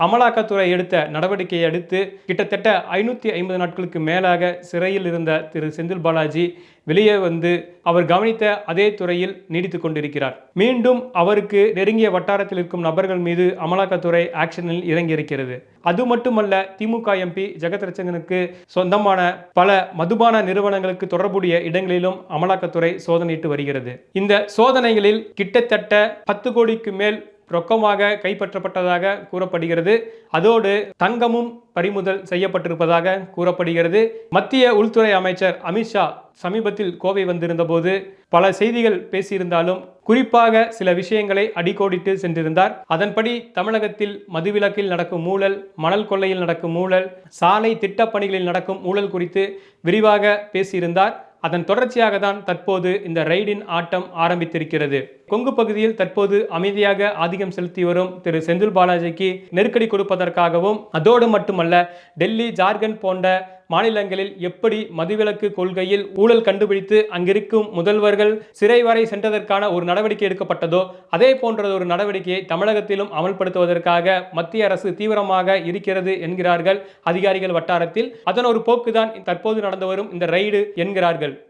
அமலாக்கத்துறை எடுத்த நடவடிக்கையை அடுத்து கிட்டத்தட்ட 550 நாட்களுக்கு மேலாக சிறையில் இருந்த திரு செந்தில் பாலாஜி வெளியே வந்து அவர் கவனித்த அதே துறையில் நீடித்துக் கொண்டிருக்கிறார். மீண்டும் அவருக்கு நெருங்கிய வட்டாரத்தில் இருக்கும் நபர்கள் மீது அமலாக்கத்துறை ஆக்ஷனில் இறங்கியிருக்கிறது. அது மட்டுமல்ல, திமுக எம்பி ஜெகத் ரட்சகனுக்கு சொந்தமான பல மதுபான நிறுவனங்களுக்கு தொடர்புடைய இடங்களிலும் அமலாக்கத்துறை சோதனையிட்டு வருகிறது. இந்த சோதனைகளில் கிட்டத்தட்ட 10 கோடிக்கு மேல் ரொக்கமாக கைப்பற்றப்பட்டதாக கூறப்படுகிறது. அதோடு தங்கமும் பறிமுதல் செய்யப்பட்டிருப்பதாக கூறப்படுகிறது. மத்திய உள்துறை அமைச்சர் அமித்ஷா சமீபத்தில் கோவை வந்திருந்த போது பல செய்திகள் பேசியிருந்தாலும் குறிப்பாக சில விஷயங்களை அடிக்கோடிட்டு சென்றிருந்தார். அதன்படி தமிழகத்தில் மதுவிலக்கில் நடக்கும் ஊழல், மணல் கொள்ளையில் நடக்கும் ஊழல், சாலை திட்டப்பணிகளில் நடக்கும் ஊழல் குறித்து விரிவாக பேசியிருந்தார். அதன் தொடர்ச்சியாக தான் தற்போது இந்த ரெய்டின் ஆட்டம் ஆரம்பித்திருக்கிறது. கொங்கு பகுதியில் தற்போது அமைதியாக ஆதிக்கம் செலுத்தி வரும் திரு செந்தில் பாலாஜிக்கு நெருக்கடி கொடுப்பதற்காகவும், அதோடு மட்டுமல்ல, டெல்லி, ஜார்க்கண்ட் போன்ற மாநிலங்களில் எப்படி மதுவிலக்கு கொள்கையில் ஊழல் கண்டுபிடித்து அங்கிருக்கும் முதல்வர்கள் சிறை வரை சென்றதற்கான ஒரு நடவடிக்கை எடுக்கப்பட்டதோ அதே போன்ற ஒரு நடவடிக்கையை தமிழகத்திலும் அமல்படுத்துவதற்காக மத்திய அரசு தீவிரமாக இருக்கிறது என்கிறார்கள் அதிகாரிகள் வட்டாரத்தில். அதன் ஒரு போக்குதான் தற்போது நடந்து வரும் இந்த ரெய்டு என்கிறார்கள்.